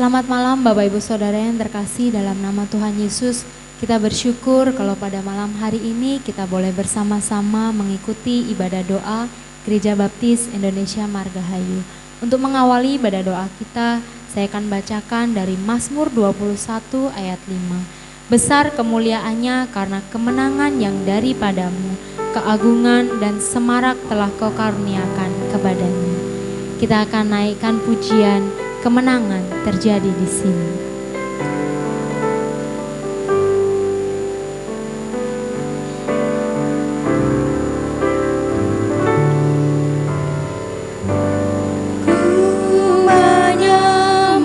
Selamat malam Bapak Ibu Saudara yang terkasih dalam nama Tuhan Yesus. Kita bersyukur kalau pada malam hari ini kita boleh bersama-sama mengikuti ibadah doa Gereja Baptis Indonesia Margahayu. Untuk mengawali ibadah doa kita, saya akan bacakan dari Mazmur 21 ayat 5. Besar kemuliaannya karena kemenangan yang daripadamu, keagungan dan semarak telah kau karuniakan kepadanya. Kita akan naikkan pujian kemenangan terjadi di sini. Ku menyembah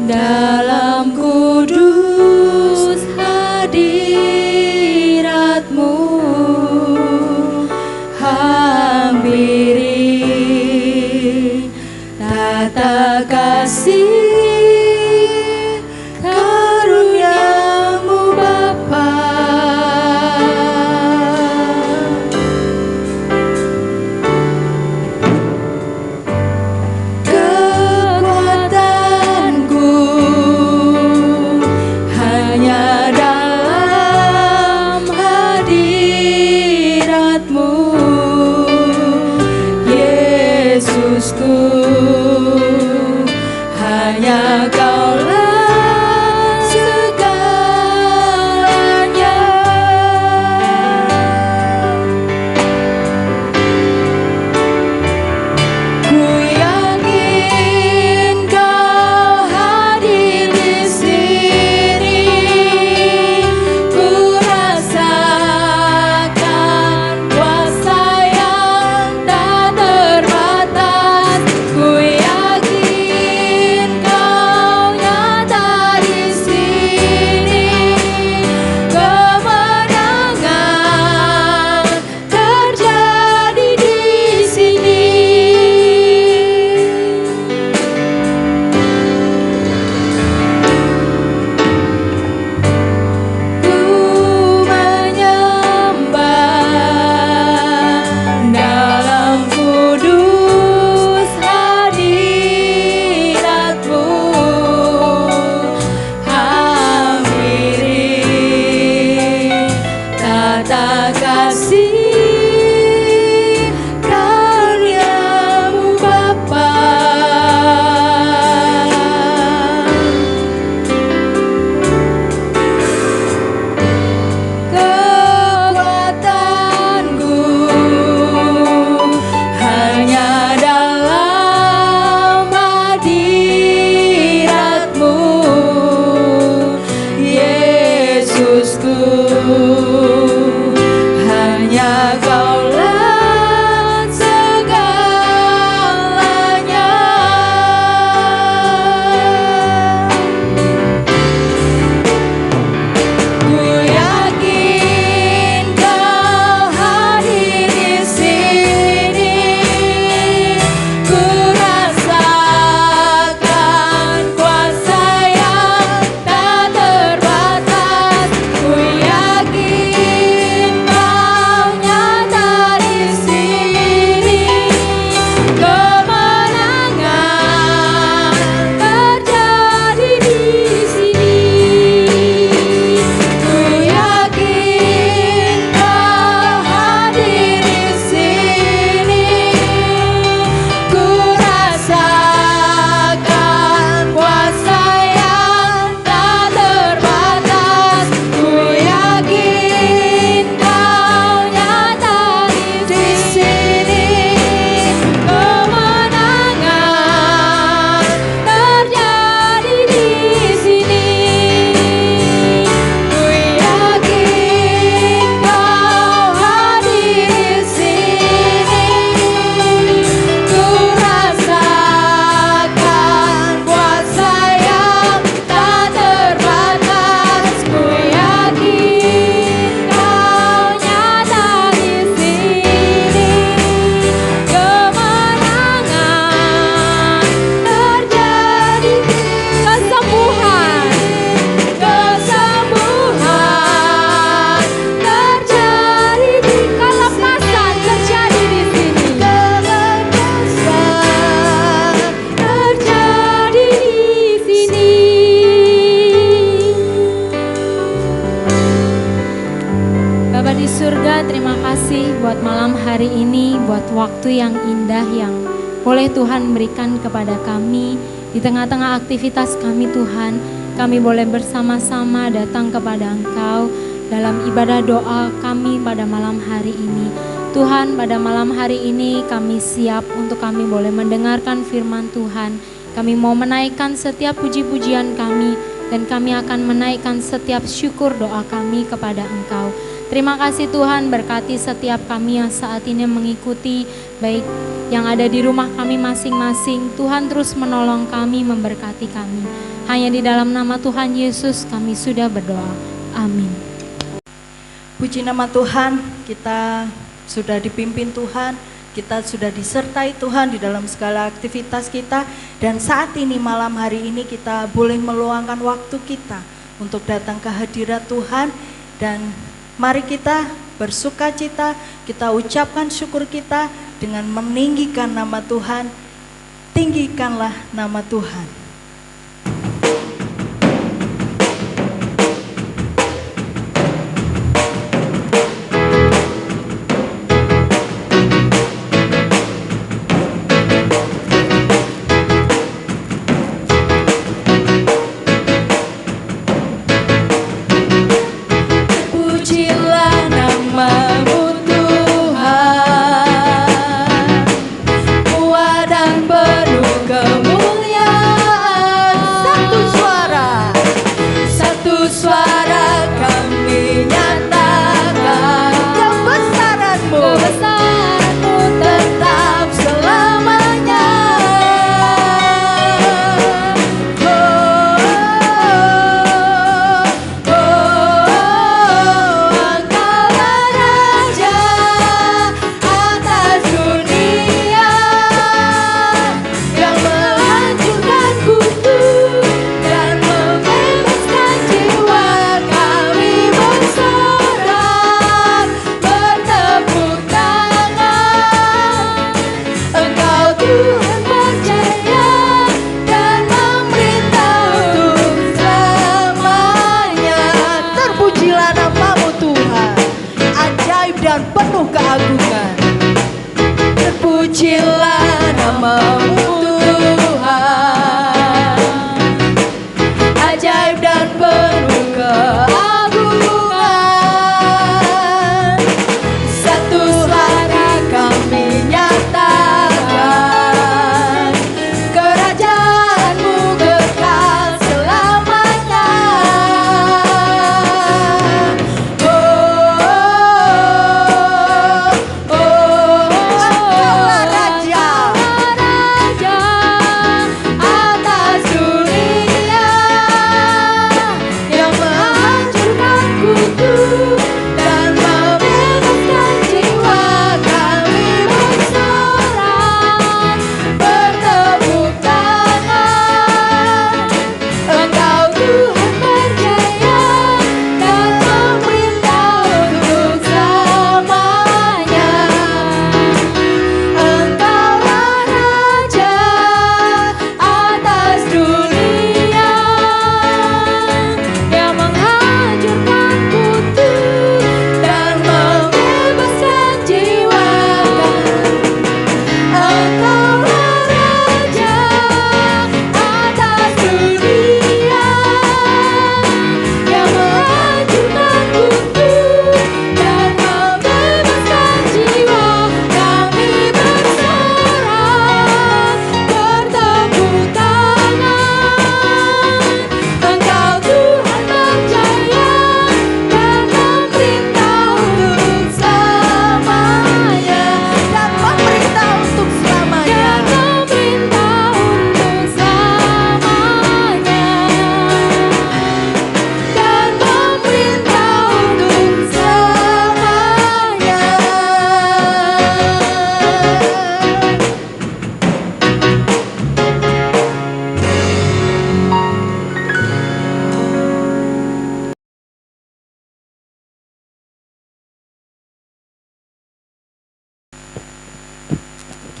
dalam kudus hadirat-Mu, hampiri tata kasih karunia-Mu Bapa. Kekuatanku hanya dalam hadirat-Mu, Yesusku. Hanya Kaulah segalanya. Ku yakin Kau hadir di sini. Ku rasakan kuasa yang tak terbatas. Ku yakin Kau buat malam hari ini, buat waktu yang indah yang boleh Tuhan berikan kepada kami. Di tengah-tengah aktivitas kami Tuhan, kami boleh bersama-sama datang kepada Engkau dalam ibadah doa kami pada malam hari ini. Tuhan, pada malam hari ini kami siap untuk kami boleh mendengarkan firman Tuhan. Kami mau menaikkan setiap puji-pujian kami dan kami akan menaikkan setiap syukur doa kami kepada Engkau. Terima kasih Tuhan, berkati setiap kami yang saat ini mengikuti, baik yang ada di rumah kami masing-masing. Tuhan terus menolong kami, memberkati kami. Hanya di dalam nama Tuhan Yesus kami sudah berdoa. Amin. Puji nama Tuhan, kita sudah dipimpin Tuhan, kita sudah disertai Tuhan di dalam segala aktivitas kita. Dan saat ini malam hari ini kita boleh meluangkan waktu kita untuk datang ke hadirat Tuhan. Dan mari kita bersuka cita, kita ucapkan syukur kita dengan meninggikan nama Tuhan. Tinggikanlah nama Tuhan.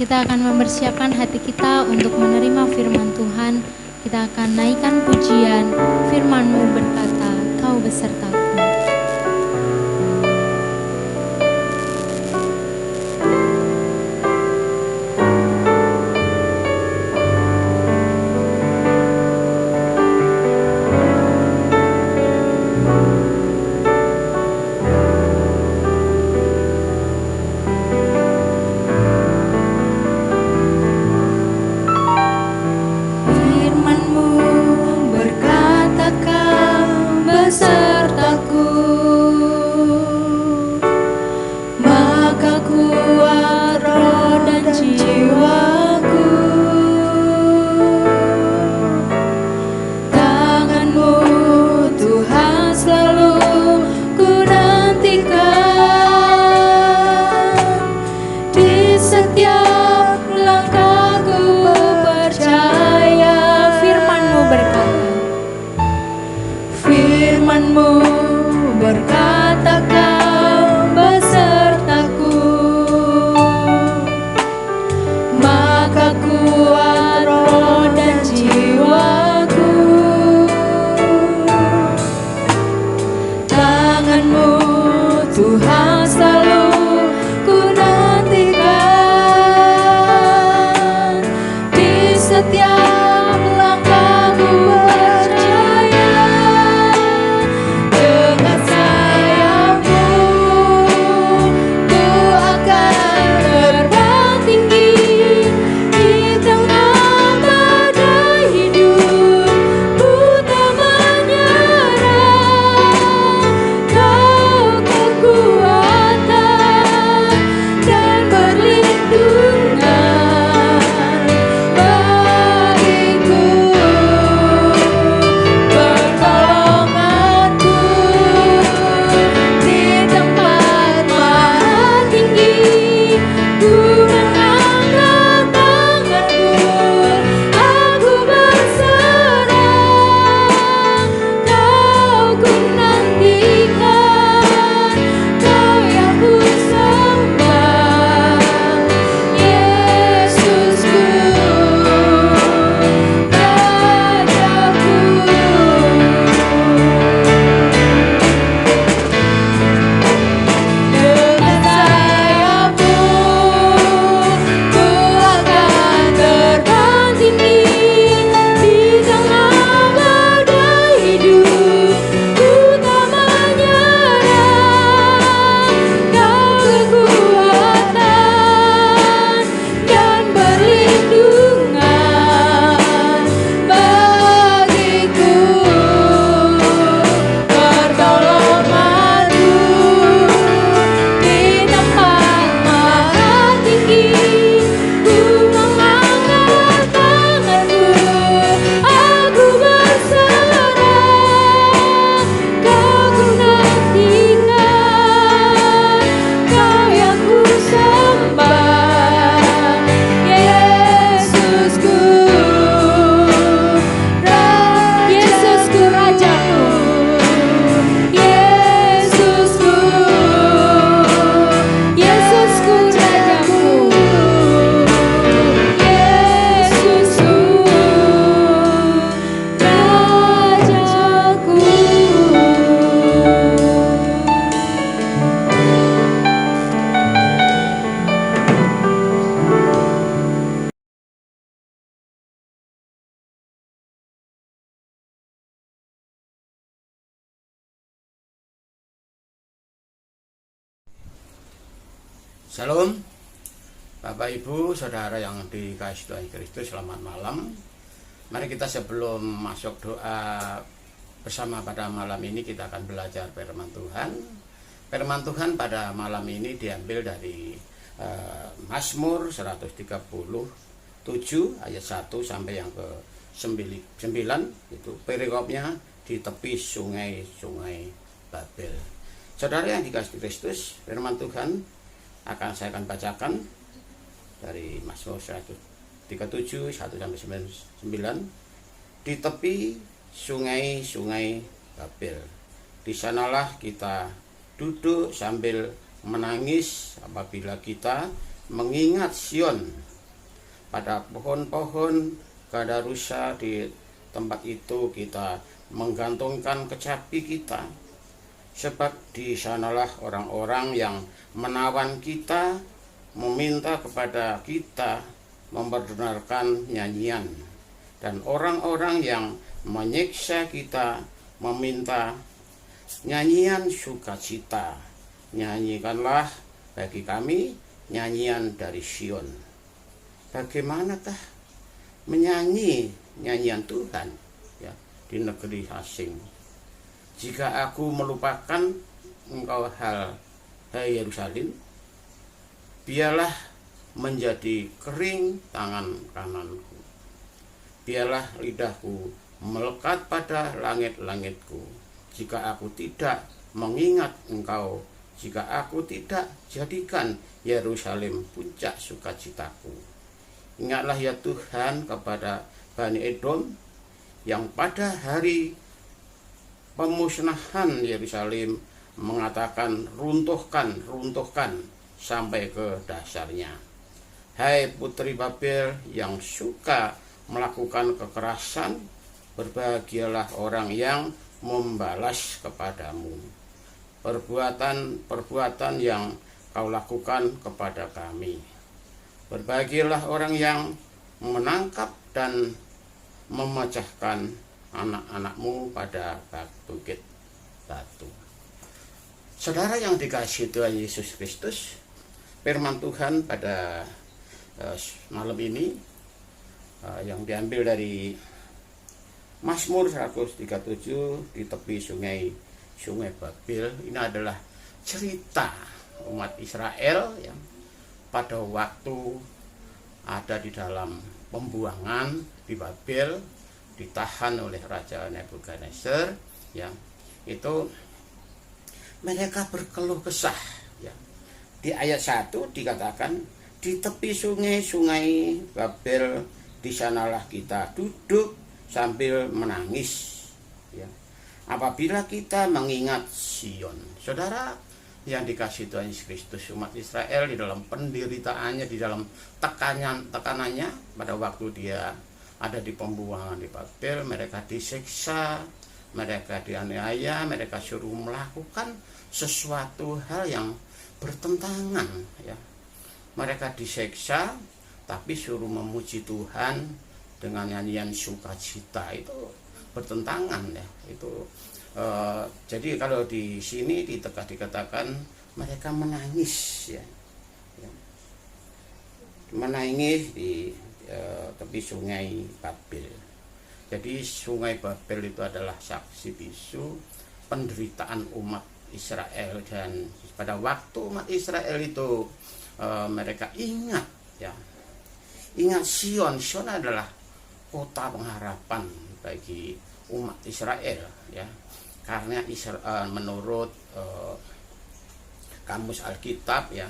Kita akan mempersiapkan hati kita untuk menerima firman Tuhan. Kita akan naikkan pujian, firman-Mu berkata, Kau besertaku. Salam Bapak Ibu Saudara yang dikasihi Tuhan Kristus, selamat malam. Mari kita sebelum masuk doa bersama pada malam ini, kita akan belajar firman Tuhan. Firman Tuhan pada malam ini diambil dari Mazmur 137 ayat 1 sampai yang ke 9, itu perikopnya di tepi sungai Babel. Saudara yang dikasihi Kristus, firman Tuhan saya akan bacakan dari Mazmur 137 1 sampai 9. Di tepi sungai Babel, di sanalah kita duduk sambil menangis apabila kita mengingat Sion. Pada pohon-pohon kadarusa di tempat itu kita menggantungkan kecapi kita, sebab di sanalah orang-orang yang menawan kita meminta kepada kita memperdengarkan nyanyian, dan orang-orang yang menyiksa kita meminta nyanyian sukacita. Nyanyikanlah bagi kami nyanyian dari Sion. Bagaimanakah menyanyi nyanyian Tuhan ya di negeri asing? Jika aku melupakan engkau, hai Yerusalem, biarlah menjadi kering tangan kananku, biarlah lidahku melekat pada langit-langitku, jika aku tidak mengingat engkau, jika aku tidak jadikan Yerusalem puncak sukacitaku. Ingatlah ya Tuhan kepada Bani Edom, yang pada hari pemusnahan Yerusalem mengatakan, runtuhkan sampai ke dasarnya. Hai putri Babel yang suka melakukan kekerasan, berbahagialah orang yang membalas kepadamu perbuatan yang kau lakukan kepada kami. Berbahagialah orang yang menangkap dan memecahkan anak-anakmu pada bukit batu. Saudara yang dikasihi Tuhan Yesus Kristus, firman Tuhan pada malam ini yang diambil dari Mazmur 137 di tepi sungai Babel. Ini adalah cerita umat Israel yang pada waktu ada di dalam pembuangan di Babel, ditahan oleh Raja Nebukadnezar, yang itu mereka berkeluh kesah ya. Di ayat 1 dikatakan, di tepi sungai Babel, di sanalah kita duduk sambil menangis ya, apabila kita mengingat Sion. Saudara yang dikasihi Tuhan Yesus Kristus, umat Israel di dalam penderitaannya, di dalam tekanannya pada waktu dia ada di pembuangan di Babel, mereka disiksa, mereka dianiaya, mereka suruh melakukan sesuatu hal yang bertentangan ya. Mereka disiksa tapi suruh memuji Tuhan dengan nyanyian sukacita, itu bertentangan ya. Itu jadi kalau di sini dikatakan mereka menangis ya. Menangis di tepi sungai Babel. Jadi sungai Babel itu adalah saksi bisu penderitaan umat Israel, dan pada waktu umat Israel itu mereka ingat ya, ingat Sion. Sion adalah kota pengharapan bagi umat Israel ya, karena menurut kamus Alkitab ya,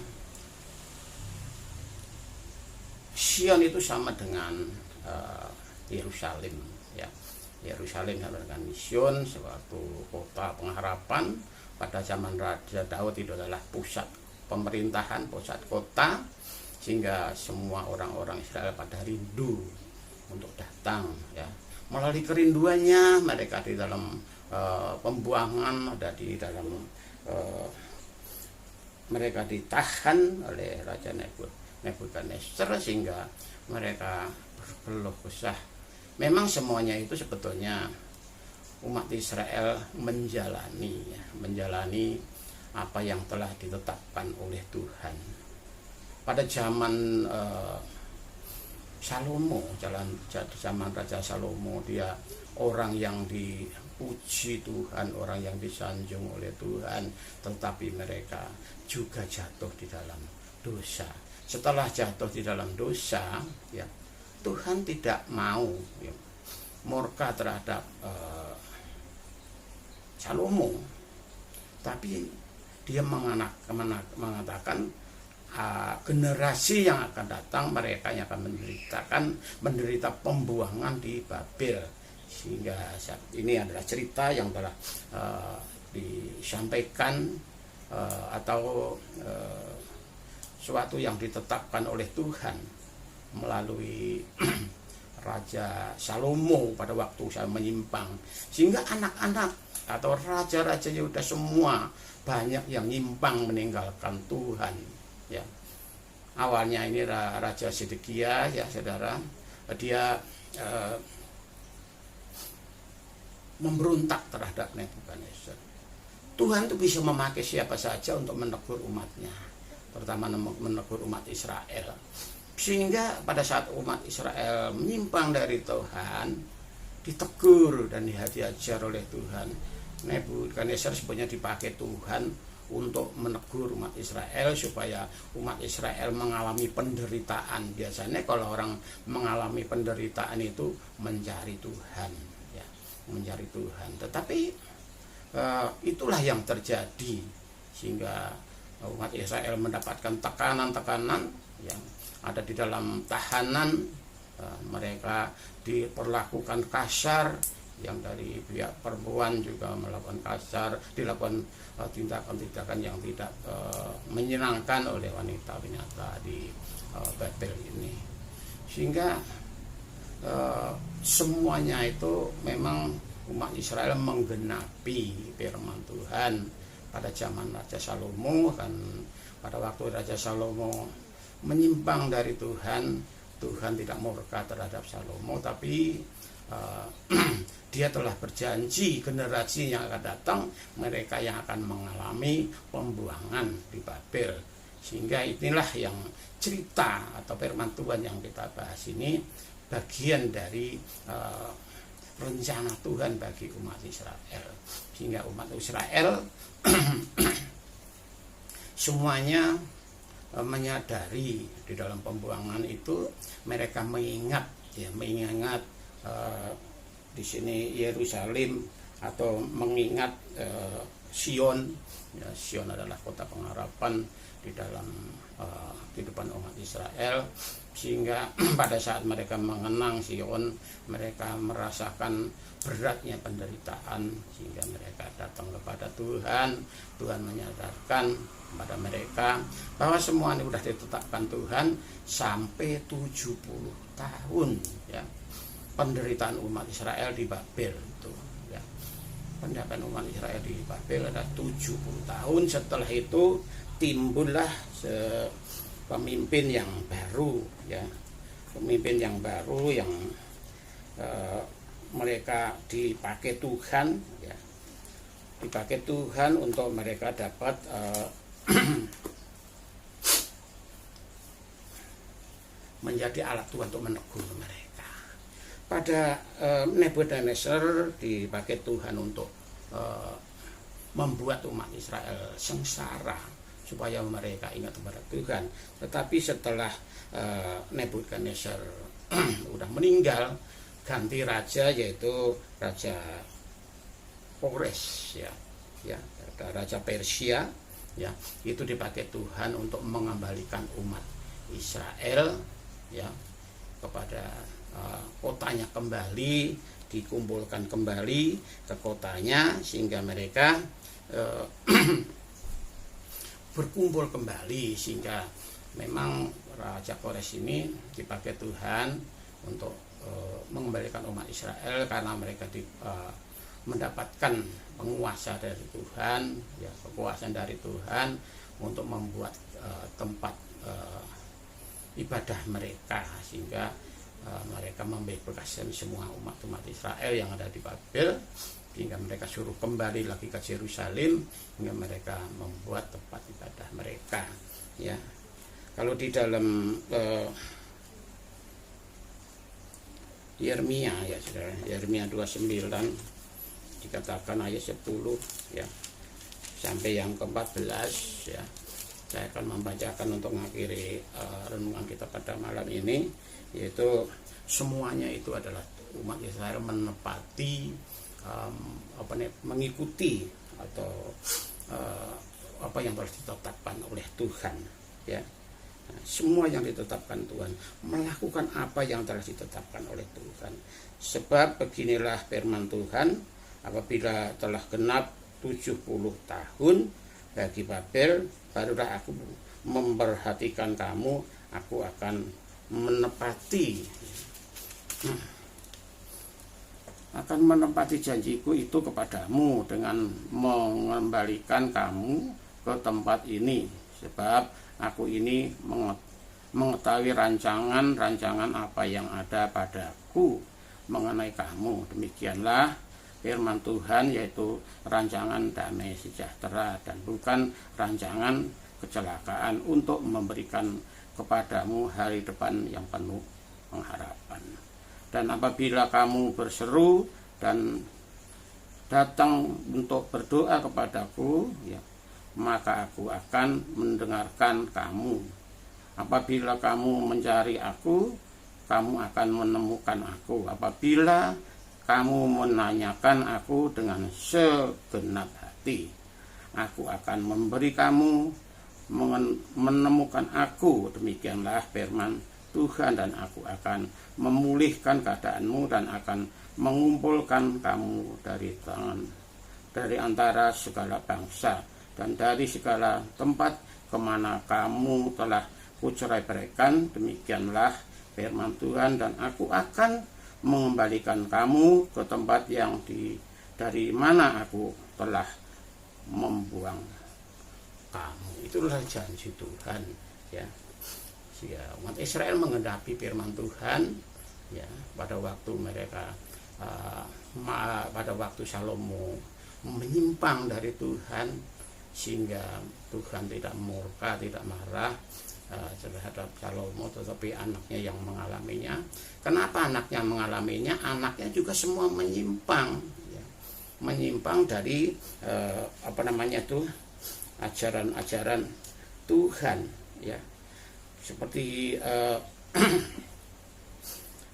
Sion itu sama dengan Yerusalem ya. Yerusalem sama dengan Sion, suatu kota pengharapan. Pada zaman Raja Daud itu adalah pusat pemerintahan, pusat kota, sehingga semua orang-orang Israel pada rindu untuk datang ya. Melalui kerinduannya mereka di dalam pembuangan, ada di dalam mereka ditahan oleh Raja Nebukadnezar, sehingga mereka berkeluh kesah. Memang semuanya itu sebetulnya umat Israel menjalani apa yang telah ditetapkan oleh Tuhan. pada zaman Salomo, zaman Raja Salomo, dia orang yang dipuji Tuhan, orang yang disanjung oleh Tuhan, tetapi mereka juga jatuh di dalam dosa. Setelah jatuh di dalam dosa, ya, Tuhan tidak mau ya, murka terhadap Salomo, tapi dia mengatakan generasi yang akan datang mereka yang akan menderita pembuangan di Babel. Sehingga ini adalah cerita yang telah disampaikan atau suatu yang ditetapkan oleh Tuhan melalui Raja Salomo pada waktu saya menyimpang, sehingga anak-anak atau raja-raja Yehuda semua banyak yang nyimpang meninggalkan Tuhan. Ya, awalnya ini Raja Zedekia, ya saudara, dia memberontak terhadap Nebukadnezar. Tuhan itu bisa memakai siapa saja untuk menegur umatnya, terutama menegur umat Israel. Sehingga pada saat umat Israel menyimpang dari Tuhan, ditegur dan diajar oleh Tuhan. Nebukadnezar sebenarnya dipakai Tuhan untuk menegur umat Israel supaya umat Israel mengalami penderitaan. Biasanya kalau orang mengalami penderitaan itu mencari Tuhan, ya, mencari Tuhan. Tetapi itulah yang terjadi, sehingga umat Israel mendapatkan tekanan-tekanan yang ada di dalam tahanan. Mereka diperlakukan kasar, yang dari pihak perempuan juga melakukan kasar, dilakukan tindakan-tindakan yang tidak menyenangkan oleh wanita-wanita di Babel ini. Sehingga semuanya itu memang umat Israel menggenapi firman Tuhan pada zaman Raja Salomo. Dan pada waktu Raja Salomo menyimpang dari Tuhan, Tuhan tidak murka terhadap Salomo, tapi dia telah berjanji generasi yang akan datang mereka yang akan mengalami pembuangan di Babel. Sehingga inilah yang cerita atau firman Tuhan yang kita bahas ini bagian dari rencana Tuhan bagi umat Israel. Sehingga umat Israel semuanya menyadari di dalam pembuangan itu mereka mengingat di sini Yerusalem atau mengingat Sion. Ya, Sion adalah kota pengharapan di dalam kehidupan umat Israel. Sehingga pada saat mereka mengenang Sion, mereka merasakan beratnya penderitaan, sehingga mereka datang kepada Tuhan. Tuhan menyadarkan kepada mereka bahwa semua ini sudah ditetapkan Tuhan sampai 70 tahun, ya, penderitaan umat Israel di Babel itu, ya. Penderitaan umat Israel di Babel ada 70 tahun. Setelah itu timbullah pemimpin yang baru, ya, pemimpin yang baru yang mereka dipakai Tuhan, ya, dipakai Tuhan untuk mereka dapat menjadi alat Tuhan untuk menegur mereka. Pada Nebukadnezar dipakai Tuhan untuk membuat umat Israel sengsara supaya mereka ingat kepada Tuhan. Tetapi setelah Nebukadnezar udah meninggal, ganti raja, yaitu Raja Kores, ya, Raja Persia, ya, itu dipakai Tuhan untuk mengembalikan umat Israel, ya, kepada kotanya kembali, dikumpulkan kembali ke kotanya, sehingga mereka berkumpul kembali. Sehingga memang Raja Kores ini dipakai Tuhan untuk mengembalikan umat Israel, karena mereka mendapatkan penguasa dari Tuhan, ya, kekuasaan dari Tuhan untuk membuat tempat ibadah mereka, sehingga mereka membebaskan semua umat Israel yang ada di Babel, hingga mereka suruh kembali lagi ke Yerusalem, hingga mereka membuat tempat ibadah mereka, ya. Kalau di dalam Yeremia ya saudara, Yeremia 29 dikatakan ayat 10 ya sampai yang ke-14 ya. Saya akan membacakan untuk mengakhiri renungan kita pada malam ini, yaitu semuanya itu adalah umat Israel menepati mengikuti atau apa yang telah ditetapkan oleh Tuhan ya. Nah, semua yang ditetapkan Tuhan, melakukan apa yang telah ditetapkan oleh Tuhan. Sebab beginilah firman Tuhan, apabila telah genap 70 tahun bagi Babel, barulah aku memperhatikan kamu, aku akan menepati janjiku itu kepadamu dengan mengembalikan kamu ke tempat ini. Sebab aku ini mengetahui rancangan apa yang ada padaku mengenai kamu. Demikianlah firman Tuhan, yaitu rancangan damai sejahtera dan bukan rancangan kecelakaan, untuk memberikan kepadamu hari depan yang penuh pengharapan. Dan apabila kamu berseru dan datang untuk berdoa kepadaku ya, maka aku akan mendengarkan kamu. Apabila kamu mencari aku, kamu akan menemukan aku. Apabila kamu menanyakan aku dengan segenap hati, aku akan memberi kamu menemukan aku. Demikianlah firman Tuhan, dan aku akan memulihkan keadaanmu dan akan mengumpulkan kamu dari antara segala bangsa dan dari segala tempat kemana kamu telah kucerai-beraikan. Demikianlah firman Tuhan, dan aku akan mengembalikan kamu ke tempat yang dari mana aku telah membuang kamu. Itulah janji Tuhan ya. Ya, umat Israel menggenapi firman Tuhan ya pada waktu mereka pada waktu Salomo menyimpang dari Tuhan, sehingga Tuhan tidak murka, tidak marah terhadap Salomo, tetapi anaknya yang mengalaminya. Kenapa anaknya mengalaminya? Anaknya juga semua menyimpang ya. Menyimpang dari ajaran-ajaran Tuhan ya. Seperti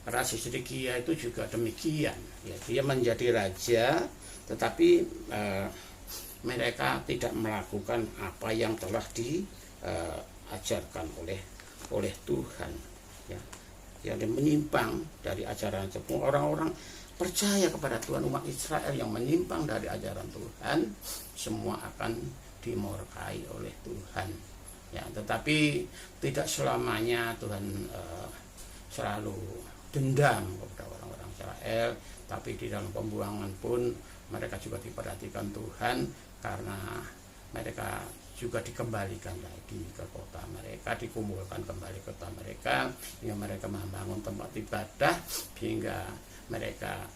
Raja Zedekia itu juga demikian ya, dia menjadi raja tetapi mereka tidak melakukan apa yang telah diajarkan oleh Tuhan ya. Yang menyimpang dari ajaran semua orang-orang percaya kepada Tuhan, umat Israel yang menyimpang dari ajaran Tuhan, semua akan dimurkai oleh Tuhan ya. Tetapi tidak selamanya Tuhan selalu dendam kepada orang-orang Israel, tapi di dalam pembuangan pun mereka juga diperhatikan Tuhan, karena mereka juga dikembalikan lagi ke kota mereka, dikumpulkan kembali ke kota mereka, hingga mereka membangun tempat ibadah, hingga mereka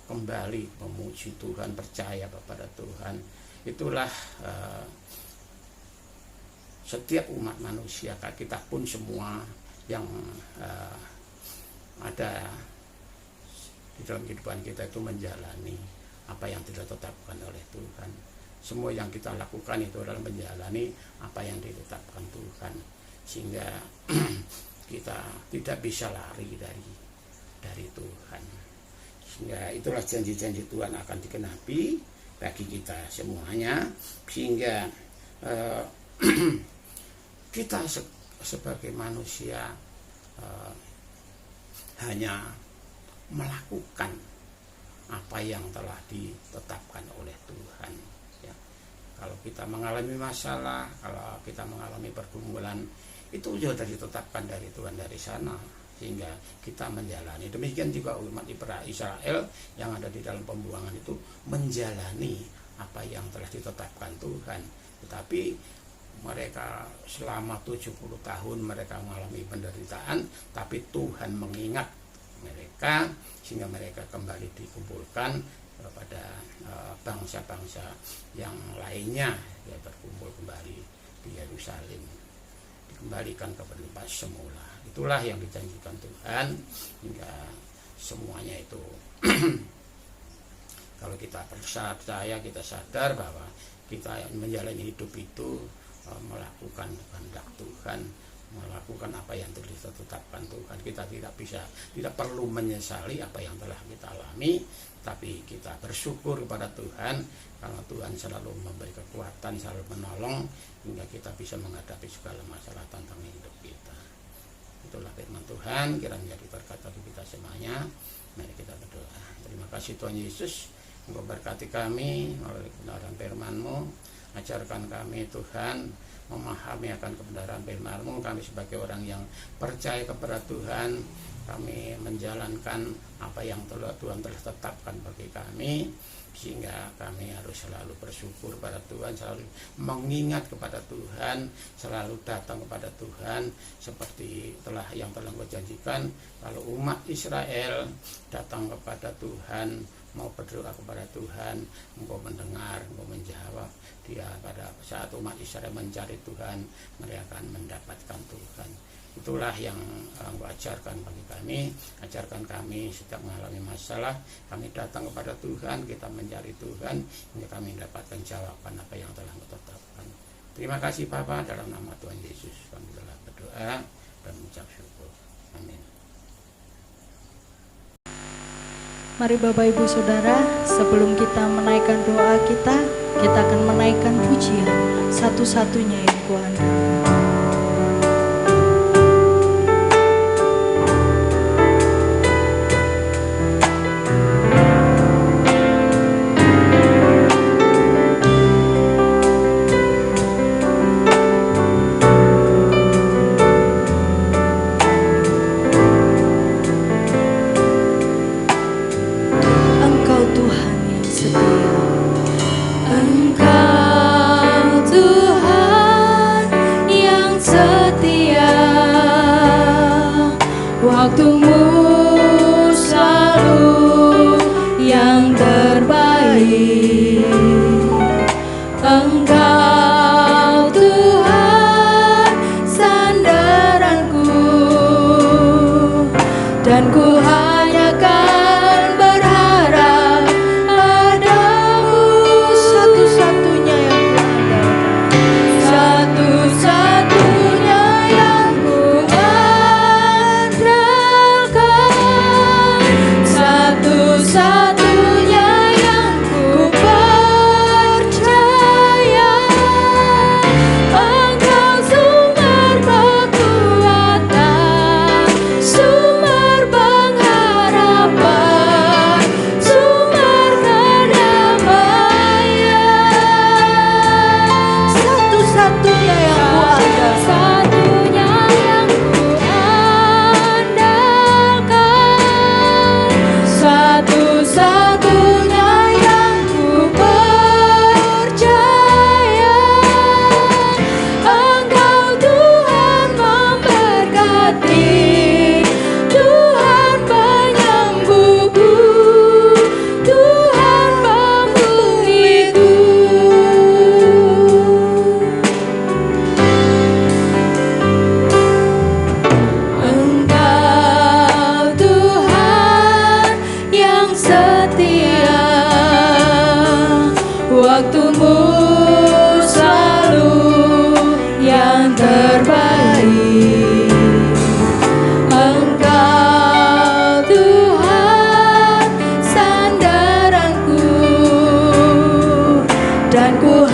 kembali memuji Tuhan, percaya kepada Tuhan. Itulah setiap umat manusia, kita pun semua yang ada di dalam kehidupan kita itu menjalani apa yang tidak ditetapkan oleh Tuhan. Semua yang kita lakukan itu adalah menjalani apa yang ditetapkan Tuhan, sehingga kita tidak bisa lari dari Tuhan. Sehingga itulah janji-janji Tuhan akan digenapi bagi kita semuanya, sehingga kita sebagai manusia hanya melakukan apa yang telah ditetapkan oleh Tuhan ya. Kalau kita mengalami masalah, kalau kita mengalami pergumulan, itu sudah ditetapkan dari Tuhan dari sana, sehingga kita menjalani. Demikian juga umat Israel yang ada di dalam pembuangan itu menjalani apa yang telah ditetapkan Tuhan. Tetapi mereka selama 70 tahun mereka mengalami penderitaan, tapi Tuhan mengingat mereka, sehingga mereka kembali dikumpulkan kepada bangsa-bangsa yang lainnya, ya, berkumpul kembali di Yerusalem. dikembalikan kepada semula. Itulah yang dijanjikan Tuhan, hingga semuanya itu kalau kita percaya, kita sadar bahwa kita menjalani hidup itu melakukan kehendak Tuhan, melakukan apa yang telah ditetapkan Tuhan. Kita tidak perlu menyesali apa yang telah kita alami, tapi kita bersyukur kepada Tuhan karena Tuhan selalu memberi kekuatan, selalu menolong hingga kita bisa menghadapi segala masalah tantangan hidup kita. Itulah firman Tuhan, kiranya menjadi berkat bagi kita semuanya. Mari kita berdoa. Terima kasih Tuhan Yesus, Engkau berkati kami melalui kebenaran firman-Mu. Ajarkan kami Tuhan memahami akan kebenaran firman-Mu. Kami sebagai orang yang percaya kepada Tuhan, kami menjalankan apa yang Tuhan telah tetapkan bagi kami, sehingga kami harus selalu bersyukur pada Tuhan, selalu mengingat kepada Tuhan, selalu datang kepada Tuhan, seperti yang telah Engkau janjikan. Kalau umat Israel datang kepada Tuhan, mau berdoa kepada Tuhan, Engkau mendengar, Engkau menjawab. Dia pada saat umat Israel mencari Tuhan, mereka akan mendapatkan Tuhan. Itulah yang Engkau ajarkan bagi kami. Ajarkan kami setiap mengalami masalah, kami datang kepada Tuhan, kita mencari Tuhan, hingga kami mendapatkan jawaban apa yang telah Engkau tetapkan. Terima kasih Bapa, dalam nama Tuhan Yesus kami telah berdoa dan mengucap syukur. Amin. Mari Bapak Ibu Saudara, sebelum kita menaikkan doa kita akan menaikkan pujian satu-satunya yang kuandalkan. Waktumu selalu yang terbaik. Engkau Tuhan sandaranku, dan ku hanya kan berharap padamu. Satu-satunya yang kuandalkan, satu-satunya yang ku satu-satunya yang ku percaya. Engkau sumber kekuatan, sumber pengharapan, sumber kedamaian. satu-satunya yang kuandalkan, Satu-satunya yang ku andalkan, satu-satunya yang ku percaya. Engkau Tuhan memberkati, Tuhan penyembuhku, Tuhan pemulihku. Engkau Tuhan yang setia, waktumu selalu yang terbaik. Engkau Tuhan sandaranku, dan ku